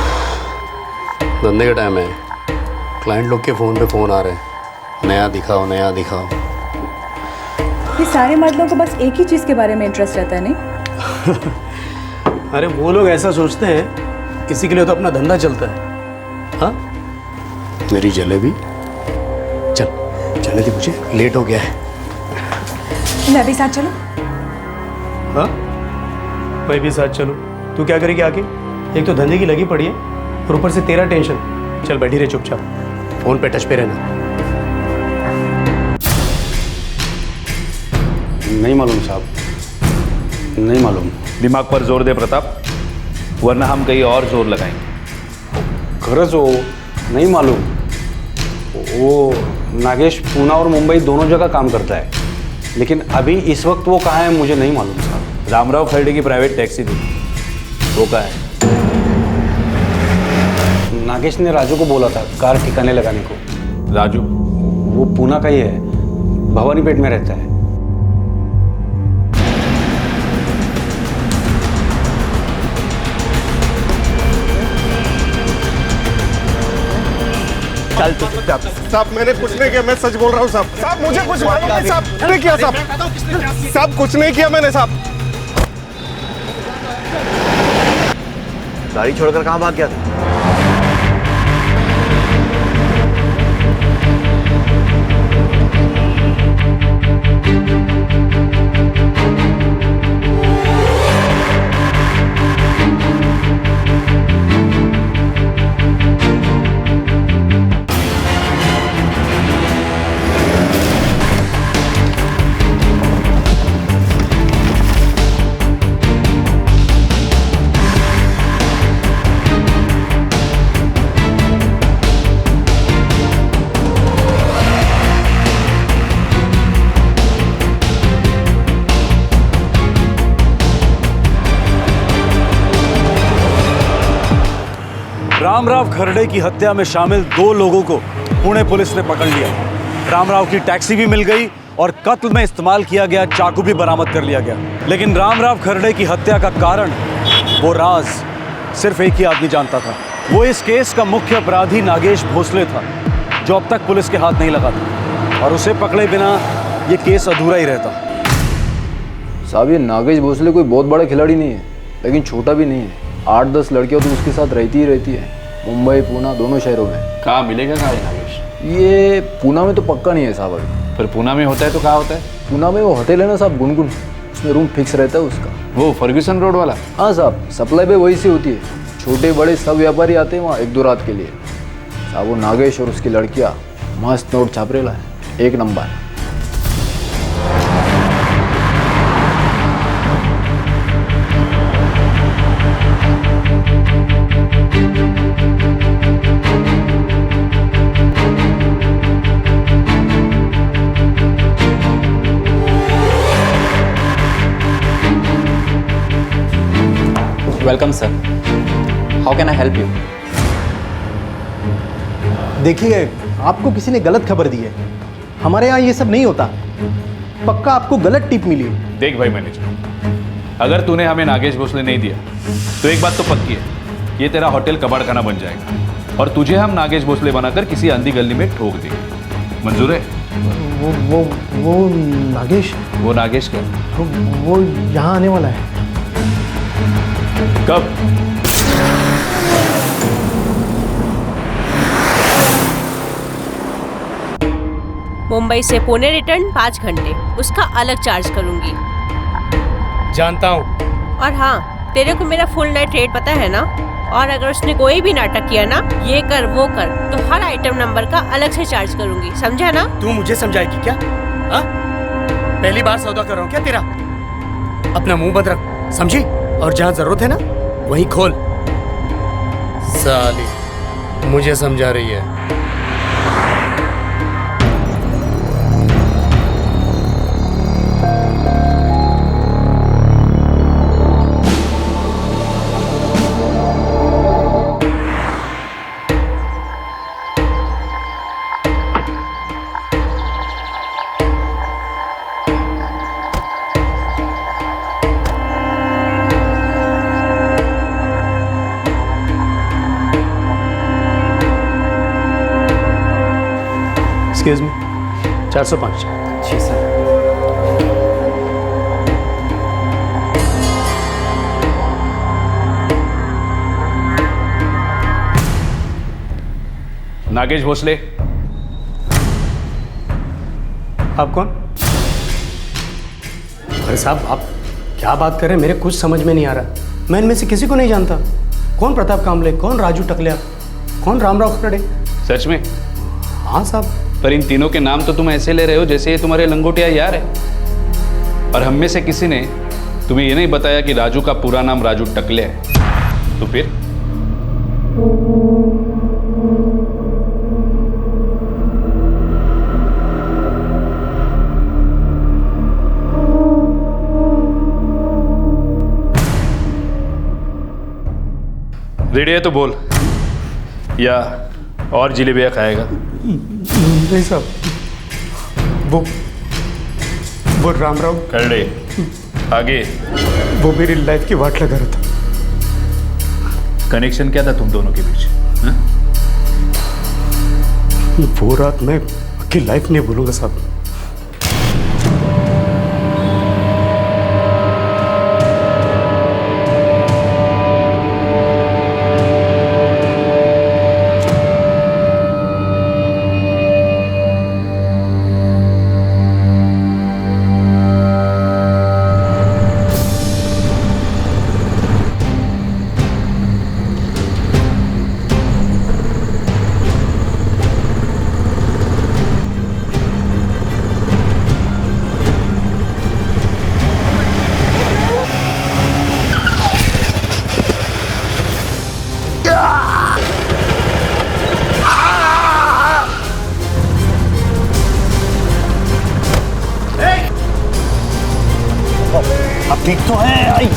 धंधे का टाइम है, क्लाइंट लोग के फ़ोन पे फ़ोन आ रहे हैं, नया दिखाओ नया दिखाओ। ये सारे मर्दों को बस एक ही चीज़ के बारे में इंटरेस्ट रहता है, नहीं? अरे वो लोग ऐसा सोचते हैं, इसी के लिए तो अपना धंधा चलता है। हाँ मेरी जलेबी, चल चलने दी, मुझे लेट हो गया है। मैं भी साथ चलूं? हाँ मैं भी साथ चलूं? तू क्या करेगी आके? एक तो धंधे की लगी पड़ी है और ऊपर से तेरा टेंशन। चल बैठी रहे चुपचाप, फोन पे टच पे रहना। नहीं मालूम साहब, नहीं मालूम। दिमाग पर जोर दे प्रताप, वरना हम कहीं और जोर लगाएंगे। खरंच हो, नहीं मालूम। वो नागेश पूना और मुंबई दोनों जगह काम करता है, लेकिन अभी इस वक्त वो कहाँ है मुझे नहीं मालूम साहब। रामराव खड़े की प्राइवेट टैक्सी थी, वो कहाँ है? नागेश ने राजू को बोला था कार ठिकाने लगाने को। राजू? वो पूना का ही है, भवानीपेट में रहता है। चल साहब, मैंने कुछ नहीं किया, मैं सच बोल रहा हूँ साहब। साहब मुझे कुछ मालूम नहीं साहब, नहीं किया साहब। साहब कुछ नहीं किया मैंने साहब। गाड़ी छोड़कर कहाँ भाग गया था? रामराव खरड़े की हत्या में शामिल 2 लोगों को पुणे पुलिस ने पकड़ लिया। रामराव की टैक्सी भी मिल गई और कत्ल में इस्तेमाल किया गया चाकू भी बरामद कर लिया गया। लेकिन रामराव खरड़े की हत्या का कारण, वो राज सिर्फ एक ही आदमी जानता था। वो इस केस का मुख्य अपराधी नागेश भोसले था, जो अब तक पुलिस के हाथ नहीं लगा था, और उसे पकड़े बिना ये केस अधूरा ही रहता। साहब ये नागेश भोसले कोई बहुत बड़ा खिलाड़ी नहीं है, लेकिन छोटा भी नहीं है। 8-10 लड़कियां तो उसके साथ रहती ही रहती है, मुंबई पूना दोनों शहरों में। कहाँ मिलेगा कहाँ नागेश? ये पूना में तो पक्का नहीं है साहब अभी। फिर पूना में होता है तो कहाँ होता है? पूना में वो होटल है ना साहब, गुनगुन, उसमें रूम फिक्स रहता है उसका। वो फर्ग्यूसन रोड वाला? हाँ साहब, सप्लाई पे वही से होती है। छोटे बड़े सब व्यापारी आते हैं वहाँ 1-2 रात के लिए। साहब वो नागेश और उसकी लड़कियाँ मस्त नोट छाप रेला है, एक number. Welcome sir, how can I help you? देखिए, आपको किसी ने गलत खबर दी है। हमारे यहाँ ये सब नहीं होता। पक्का आपको गलत टिप मिली है। देख भाई मैनेजर, अगर तूने हमें नागेश भोसले नहीं दिया तो एक बात तो पक्की है, ये तेरा होटल कबाड़ खाना बन जाएगा और तुझे हम नागेश भोसले बनाकर किसी अंधी गली में ठोक देंगे। मंजूर है? वो नागेश? वो नागेश क्या? वो यहाँ आने वाला है। कब? मुंबई से पुणे रिटर्न 5 घंटे, उसका अलग चार्ज करूंगी। जानता हूँ। और हाँ, तेरे को मेरा फुल नाइट रेट पता है ना? और अगर उसने कोई भी नाटक किया ना, ये कर वो कर, तो हर आइटम नंबर का अलग से चार्ज करूंगी, समझा ना? तू मुझे समझाएगी क्या? हाँ? पहली बार सौदा कर रहा हूँ क्या तेरा? अपना मुंह बंद रख, समझी? और जहाँ जरूरत है ना, वहीं खोल। साली मुझे समझा रही है। Excuse me, 405। जी सर। नागेश भोसले। आप कौन? अरे साहब, आप क्या बात कर रहे हैं? मेरे कुछ समझ में नहीं आ रहा। मैं इनमें से किसी को नहीं जानता। कौन प्रताप कामले, कौन राजू टकलिया, कौन रामराव खड़े? सच में? हाँ साहब। पर इन तीनों के नाम तो तुम ऐसे ले रहे हो जैसे ये तुम्हारे लंगोटिया यार है। और हम में से किसी ने तुम्हें ये नहीं बताया कि राजू का पूरा नाम राजू टकले है। तो फिर रेडी है तो बोल, या और जिलेबियाँ खाएगा? नहीं साहब, वो रामराव कर ले आगे। वो मेरी लाइफ की वाट लगा रहा था। कनेक्शन क्या था तुम दोनों के बीच? हा? वो रात मैं आपकी लाइफ नहीं भूलूंगा साहब। अब ठीक तो है? आई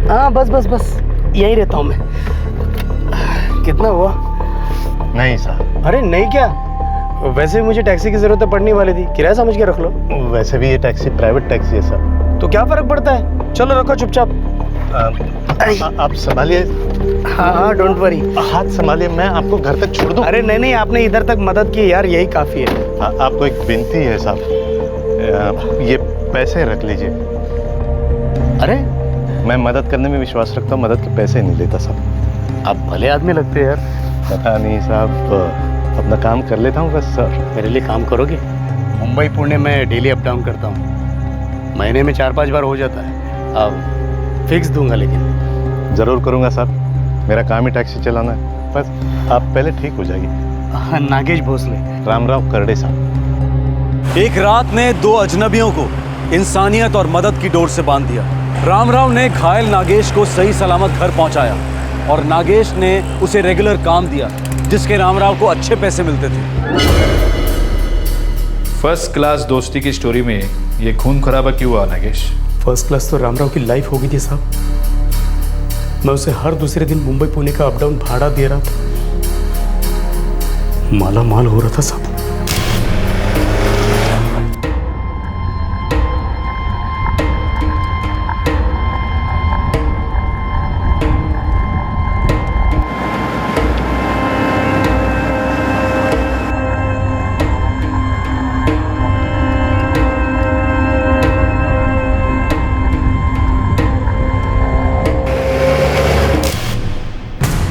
हाँ बस बस बस यहीं रहता हूँ मैं। कितना हुआ? नहीं साहब। अरे नहीं क्या, वैसे भी मुझे टैक्सी की जरूरत पड़ने वाली थी, किराया समझ के रख लो। वैसे भी ये टैक्सी प्राइवेट टैक्सी है सर। तो क्या फर्क पड़ता है, चलो रखो चुपचाप। आप संभालिए। हाँ हाँ डोंट वरी। हाथ संभालिए, मैं आपको घर तक छोड़ दूं। अरे नहीं नहीं, आपने इधर तक मदद की यार, यही काफी है। आपको एक विनती है साहब, ये पैसे रख लीजिए। अरे मैं मदद करने में विश्वास रखता हूँ, मदद के पैसे नहीं लेता साहब। आप भले आदमी लगते हैं यार। पता नहीं साहब, अपना काम कर लेता हूँ बस सर। मेरे लिए काम करोगे? मुंबई पुणे में डेली अप डाउन करता हूँ, महीने में 4-5 बार हो जाता है। अब फिक्स दूंगा, लेकिन ज़रूर करूँगा साहब, मेरा काम ही टैक्सी चलाना है। बस आप पहले ठीक हो जाइए। नागेश भोसले। रामराव करड़े साहब। एक रात ने दो अजनबियों को इंसानियत और मदद की डोर से बांध दिया। रामराव ने घायल नागेश को सही सलामत घर पहुंचाया और नागेश ने उसे रेगुलर काम दिया, जिसके रामराव को अच्छे पैसे मिलते थे। फर्स्ट क्लास दोस्ती की स्टोरी में ये खून खराबा क्यों हुआ नागेश? फर्स्ट क्लास तो रामराव की लाइफ हो गई थी साहब। मैं उसे हर दूसरे दिन मुंबई पुणे का अप डाउन भाड़ा दे रहा था, माला माल हो रहा था साहब।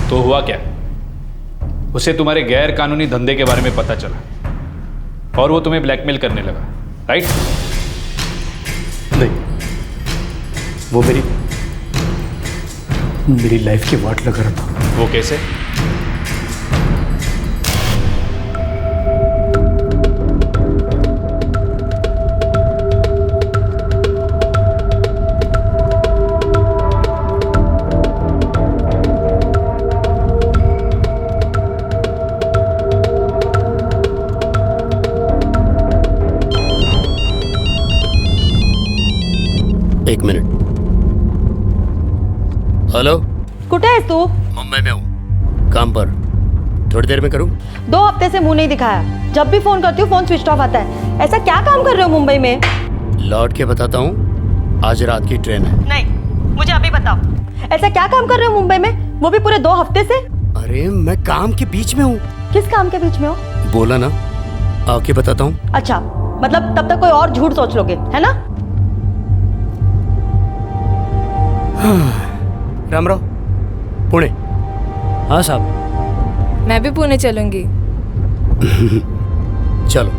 तो हुआ क्या? उसे तुम्हारे गैर कानूनी धंधे के बारे में पता चला और वो तुम्हें ब्लैकमेल करने लगा, राइट? नहीं, वो मेरी लाइफ की वाट लगा रहा था। वो कैसे? एक मिनट। हेलो, कुठे आहेस तू? मुंबई में हूँ, काम पर। थोड़ी देर में करूँ? 2 हफ्ते से मुंह नहीं दिखाया, जब भी फोन करती हूँ फोन स्विच ऑफ आता है। ऐसा क्या काम कर रहे हो मुंबई में? लौट के बताता हूँ, आज रात की ट्रेन है। नहीं, मुझे अभी बताओ, ऐसा क्या काम कर रहे हो मुंबई में, वो भी पूरे 2 हफ्ते से? अरे मैं काम के बीच में हूँ। किस काम के बीच में हो? बोला ना, आके बताता हूँ। अच्छा, मतलब तब तक कोई और झूठ सोच लोगे, है ना? रामराव, पुणे। हाँ साहब। मैं भी पुणे चलूंगी। चलो।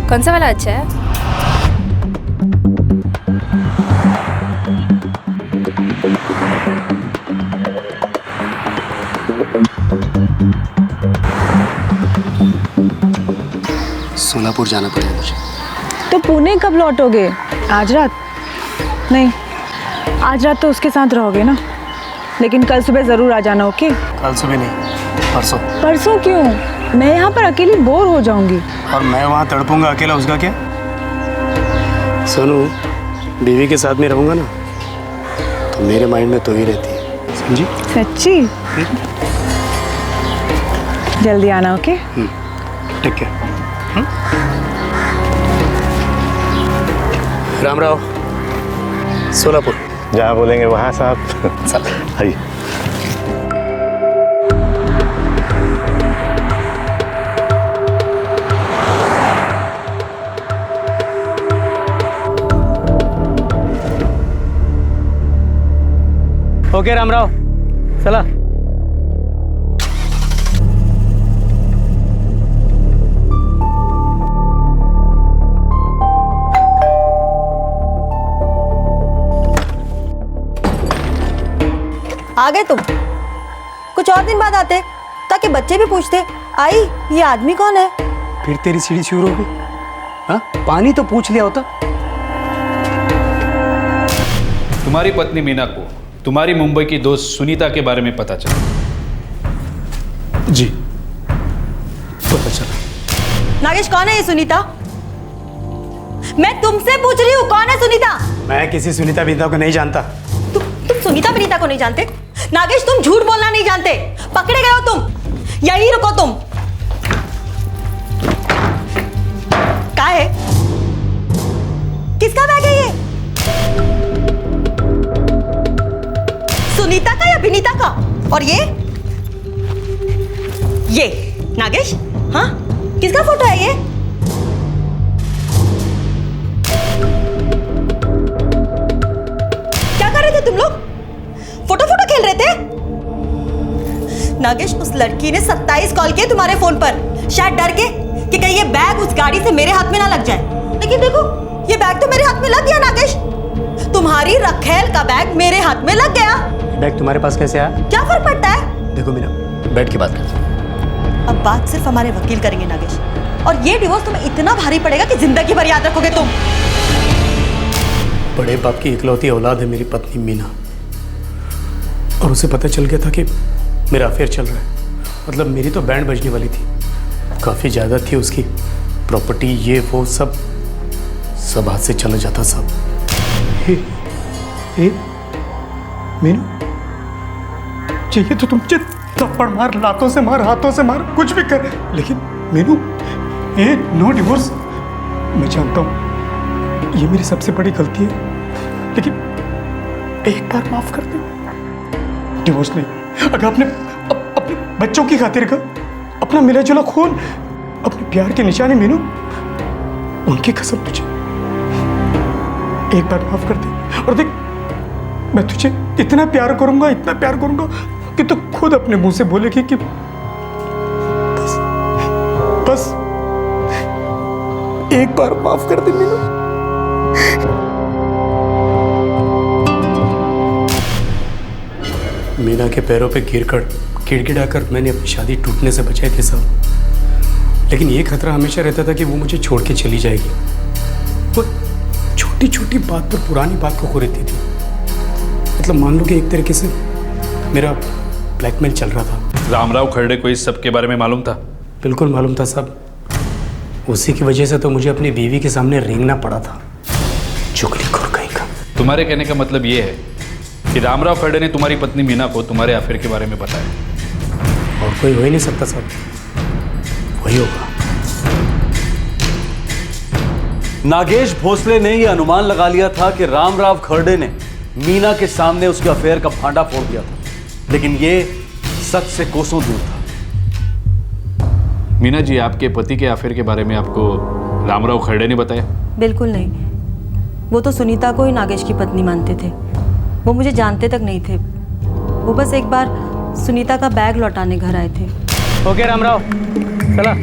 कौन सा वाला अच्छा है? सोलापुर जाना पड़ेगा मुझे। तो पुणे कब लौटोगे? आज रात? नहीं, आज रात तो उसके साथ रहोगे ना, लेकिन कल सुबह जरूर आ जाना, ओके? कल सुबह नहीं, परसों। परसों क्यों? मैं यहाँ पर अकेली बोर हो जाऊंगी। और मैं वहाँ तड़पूंगा अकेला, उसका क्या? सोनू, बीवी के साथ में रहूंगा ना, तो मेरे माइंड में तो ही रहती है, समझी? सच्ची? जल्दी आना, ओके? ठीक है। रामराव, सोलापुर। जहाँ बोलेंगे वहाँ साहब। चल आइए। ओके रामराव, चला। आ गए तुम? कुछ और दिन बाद आते, ताकि बच्चे भी पूछते, आई ये आदमी कौन है? फिर तेरी सीढ़ी शुरू हो गई। हाँ, पानी तो पूछ लिया होता। तुम्हारी पत्नी मीना को तुम्हारी मुंबई की दोस्त सुनीता के बारे में पता चला? जी, पता चला। नागेश, कौन है ये सुनीता? मैं तुमसे पूछ रही हूँ, कौन है सुनीता? मैं किसी सुनीता विनीता को नहीं जानता। तुम सुनीता विनीता को नहीं जानते? नागेश, तुम झूठ बोलना नहीं जानते, पकड़े गए हो तुम। यही रुको तुम। और ये नागेश, हाँ किसका फोटो है ये? क्या कर रहे थे तुम लोग? फोटो खेल रहे थे? नागेश, उस लड़की ने 27 कॉल किए तुम्हारे फोन पर, शायद डर के कि कहीं ये बैग उस गाड़ी से मेरे हाथ में ना लग जाए। लेकिन देखो, ये बैग तो मेरे हाथ में लग गया नागेश। तुम्हारी रखेल का बैग मेरे हाथ में लग गया। बैग तुम्हारे पास कैसे आया? क्या फर्क पड़ता है? देखो मीना, बैठ के बात करते हैं। अब बात सिर्फ हमारे वकील करेंगे नागेश, और ये डिवोर्स तुम्हें इतना भारी पड़ेगा कि जिंदगी भर याद रखोगे तुम। बड़े बाप की इकलौती औलाद है मेरी पत्नी मीना, और उसे पता चल गया था कि मेरा अफेयर चल रहा है। मतलब मेरी तो बैंड बजने वाली थी, काफ़ी ज़्यादा थी उसकी प्रॉपर्टी, ये वो सब हाथ से चला जाता सब। मीनू, चाहिए तो तुम थप्पड़ मार, लातों से मार, हाथों से मार, कुछ भी कर, लेकिन मीनू, ये नो डिवोर्स। मैं जानता हूँ ये मेरी सबसे बड़ी गलती है, लेकिन एक बार माफ कर दे। डिवोर्स नहीं, अगर अपने बच्चों की खातिर का, अपना मिला जुला खून, अपने प्यार की निशानी मीनू, उनकी कसम तुझे एक बार माफ कर दे। और देख, मैं तुझे इतना प्यार करूंगा कि तू खुद अपने मुंह से बोलेगी कि बस एक बार माफ कर दे मीनू। मीना के पैरों पे गिड़गिड़ाकर मैंने अपनी शादी टूटने से बचाए थे सब, लेकिन ये खतरा हमेशा रहता था कि वो मुझे छोड़ के चली जाएगी। वो छोटी छोटी बात पर पुरानी बात को खो रहती थी। मतलब मान लो कि एक तरीके से मेरा ब्लैकमेल चल रहा था। रामराव खरड़े को इस सब के बारे में मालूम था? बिल्कुल मालूम था साहब, उसी की वजह से तो मुझे अपनी बीवी के सामने रेंगना पड़ा था। चुगलीखोर कहीं का। तुम्हारे कहने का मतलब ये है कि रामराव खरड़े ने तुम्हारी पत्नी मीना को तुम्हारे अफेयर के बारे में बताया? और कोई हो ही नहीं सकता साहब, वही होगा। नागेश भोसले ने यह अनुमान लगा लिया था कि रामराव खरड़े ने मीना के सामने उसके अफेयर का भांडा फोड़ दिया था, लेकिन यह सच से कोसों दूर था। मीना जी, आपके पति के अफेयर के बारे में आपको रामराव खरड़े ने बताया? बिल्कुल नहीं, वो तो सुनीता को ही नागेश की पत्नी मानते थे, वो मुझे जानते तक नहीं थे। वो बस एक बार सुनीता का बैग लौटाने घर आए थे। ओके रामराव, चला।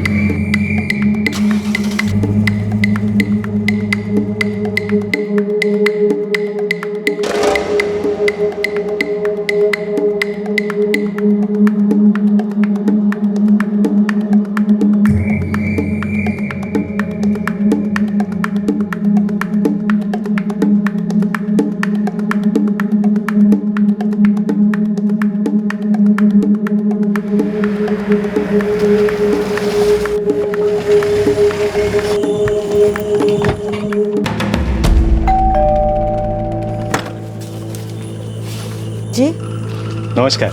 जी नमस्कार।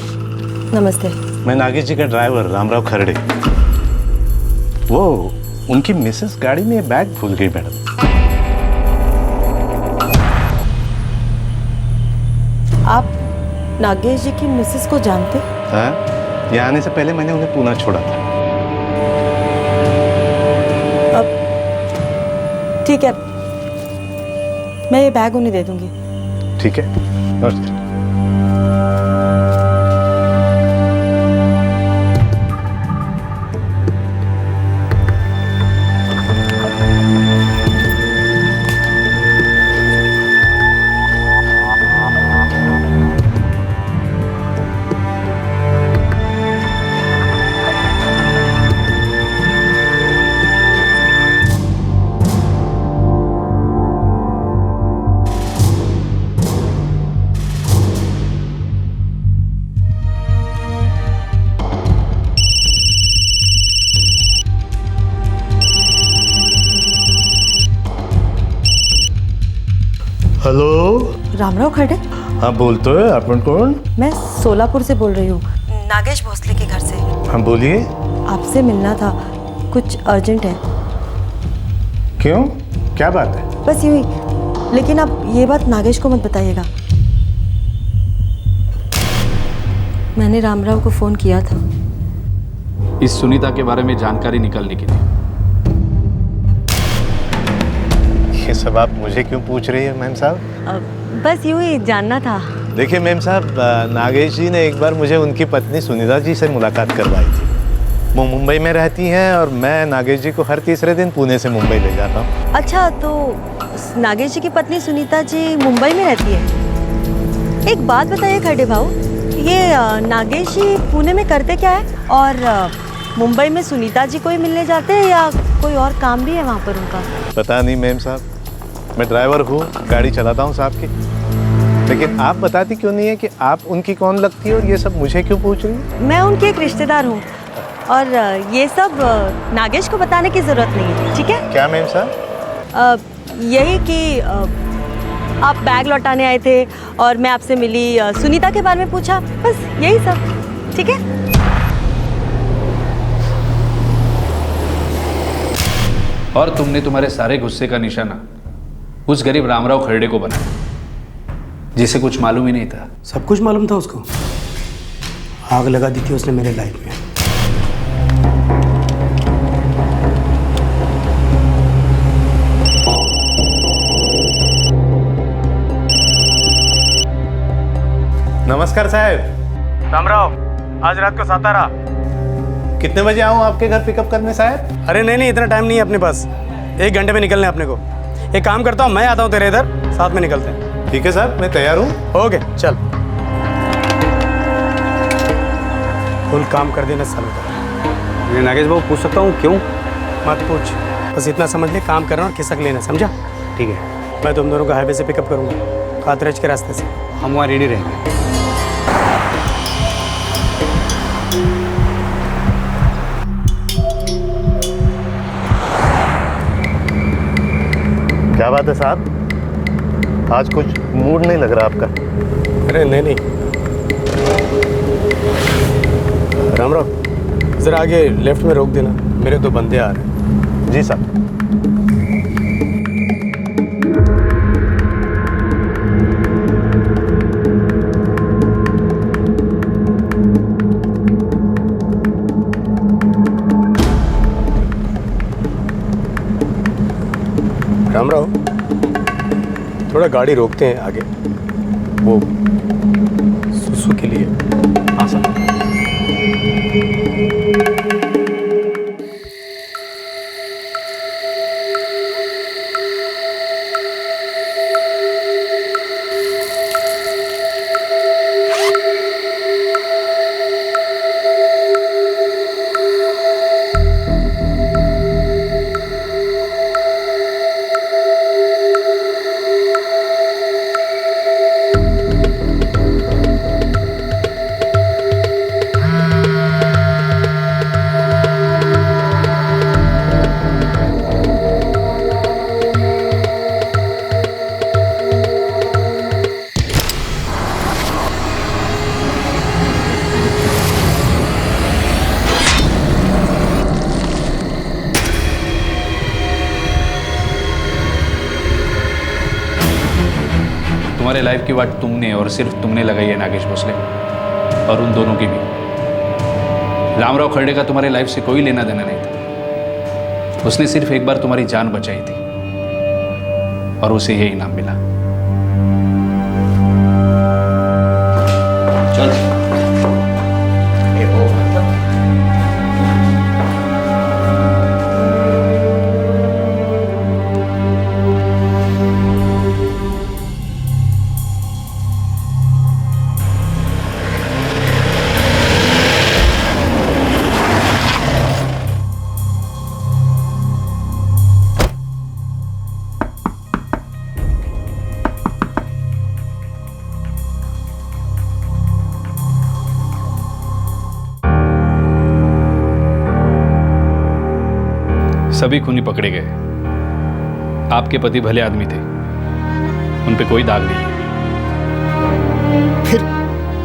नमस्ते। मैं नागेश जी का ड्राइवर रामराव खरड़े। वो उनकी मिसेस गाड़ी में बैग भूल गई मैडम। आप नागेश जी की मिसेस को जानते? हाँ, यहाँ आने से पहले मैंने उन्हें पुणे छोड़ा था। अब ठीक है, मैं ये बैग उन्हें दे दूंगी। ठीक है, नमस्कार। हेलो, रामराव खरड़े? हाँ बोलते हो, अपन कौन? मैं सोलापुर से बोल रही हूँ, नागेश भोसले के घर से। हाँ बोलिए। आपसे मिलना था, कुछ अर्जेंट है। क्यों, क्या बात है? बस यूं ही, लेकिन आप ये बात नागेश को मत बताइएगा। मैं मैंने रामराव को फ़ोन किया था इस सुनीता के बारे में जानकारी निकालने के लिए। ये सब आप मुझे क्यों पूछ रही है मैम साहब? बस यूं ही जानना था। देखिए मैम साहब, नागेश जी ने एक बार मुझे उनकी पत्नी सुनीता जी से मुलाकात करवाई थी। वो मुंबई में रहती हैं और मैं नागेश जी को हर तीसरे दिन पुणे से मुंबई ले जाता हूँ। अच्छा, तो नागेश जी की पत्नी सुनीता जी मुंबई में रहती है। एक बात बताइए खड़े भाऊ, ये नागेश जी पुणे में करते क्या है और मुंबई में सुनीता जी को ही मिलने जाते हैं या कोई और काम भी है वहाँ पर उनका? पता नहीं मैम साहब, मैं ड्राइवर हूँ, गाड़ी चलाता हूँ साहब की। लेकिन आप बताती क्यों नहीं है कि आप उनकी कौन लगती है और ये सब मुझे क्यों पूछ रही है? मैं उनकी एक रिश्तेदार हूँ और ये सब नागेश को बताने की ज़रूरत नहीं है, ठीक है? क्या मैम साहब? यही कि आप बैग लौटाने आए थे और मैं आपसे मिली, सुनीता के बारे में पूछा, बस यही सब, ठीक है? और तुमने तुम्हारे सारे गुस्से का निशाना उस गरीब रामराव खरड़े को बनाया जिसे कुछ मालूम ही नहीं था। सब कुछ मालूम था उसको। आग लगा दी थी उसने मेरे लाइफ में। नमस्कार साहब। रामराव, आज रात को सातारा। कितने बजे आऊँ आपके घर पिकअप करने साहब? अरे नहीं, इतना टाइम नहीं है अपने पास। 1 घंटे में निकलना है अपने को। एक काम करता हूँ, मैं आता हूँ तेरे इधर, साथ में निकलते हैं। ठीक है साहब, मैं तैयार हूँ। ओके चल। फुल काम कर देना सालों का। ये नागेश बाबू पूछ सकता हूँ क्यों? मत पूछ, बस इतना समझ ले, काम करना और खिसक लेना, समझा? ठीक है। मैं तुम दोनों को हाईवे से पिकअप करूँगा, कातरज के रास्ते से। हम वहाँ रेडी रहेंगे। क्या बात है साहब, आज कुछ मूड नहीं लग रहा आपका? अरे नहीं, रामराव जरा आगे लेफ्ट में रोक देना, मेरे 2 बंदे आ रहे हैं। जी साहब। रामराव, थोड़ा गाड़ी रोकते हैं आगे, वो सुसु के लिए। हाँ सर। तुम्हारे लाइफ की वाट तुमने और सिर्फ तुमने लगाई है नागेश भोसले, और उन दोनों की भी। रामराव खरड़े का तुम्हारे लाइफ से कोई लेना देना नहीं था। उसने सिर्फ एक बार तुम्हारी जान बचाई थी और उसे यही इनाम मिला। चल सभी खूनी पकड़े गए। आपके पति भले आदमी थे, उन पे कोई दाग नहीं है। फिर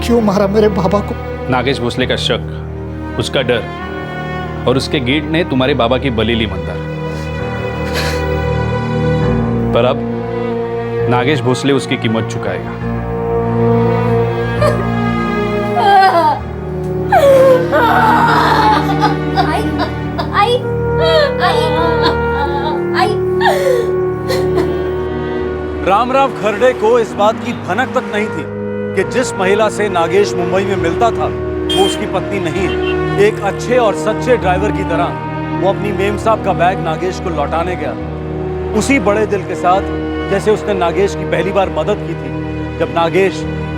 क्यों मारा मेरे बाबा को? नागेश भोसले का शक, उसका डर और उसके गेट ने तुम्हारे बाबा की बलि ली मंदार। पर अब नागेश भोसले उसकी कीमत चुकाएगा। आई आई आई। रामराव खरड़े को इस बात की भनक तक नहीं थी कि जिस महिला से नागेश मुंबई में मिलता था वो उसकी पत्नी नहीं है। एक अच्छे और सच्चे ड्राइवर की तरह वो अपनी मेम साहब का बैग नागेश को लौटाने गया, उसी बड़े दिल के साथ जैसे उसने नागेश की पहली बार मदद की थी जब नागेश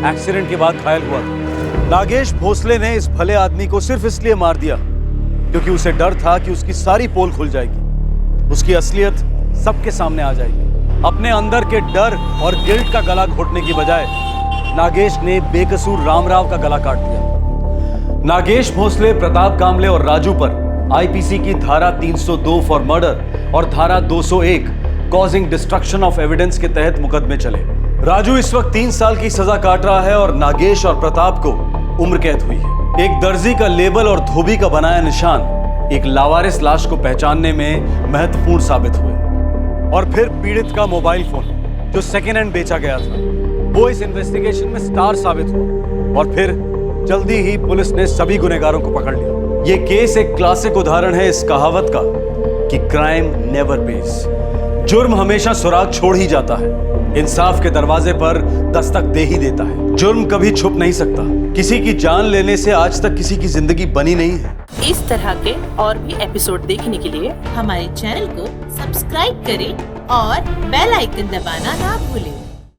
एक्सीडेंट के बाद घायल हुआ था। नागेश भोसले ने इस भले आदमी को सिर्फ इसलिए मार दिया क्योंकि उसे डर था कि उसकी सारी पोल खुल जाएगी, उसकी असलियत सबके सामने आ जाएगी। अपने अंदर के डर और गिल्ट का गला घोटने की बजाय नागेश ने बेकसूर रामराव का गला काट दिया। नागेश भोसले, प्रताप कामले और राजू पर आईपीसी की धारा 302 फॉर मर्डर और धारा 201 कॉजिंग डिस्ट्रक्शन ऑफ एविडेंस के तहत मुकदमे चले। राजू इस वक्त 3 साल की सजा काट रहा है और नागेश और प्रताप को उम्र कैद हुई है। एक दर्जी का लेबल और धोबी का बनाया निशान एक लावारिस लाश को पहचानने में महत्वपूर्ण साबित हुए। और फिर पीड़ित का मोबाइल फोन जो सेकेंड हैंड बेचा गया था वो इस इन्वेस्टिगेशन में स्टार साबित हुआ। और फिर जल्दी ही पुलिस ने सभी गुनहगारों को पकड़ लिया। ये केस एक क्लासिक उदाहरण है इस कहावत का कि क्राइम नेवर पेज। जुर्म हमेशा सुराग छोड़ ही जाता है, इंसाफ के दरवाजे पर दस्तक दे ही देता है। जुर्म कभी छुप नहीं सकता। किसी की जान लेने से आज तक किसी की जिंदगी बनी नहीं है। इस तरह के और भी एपिसोड देखने के लिए हमारे चैनल को सब्सक्राइब करें और बेल आइकन दबाना ना भूलें।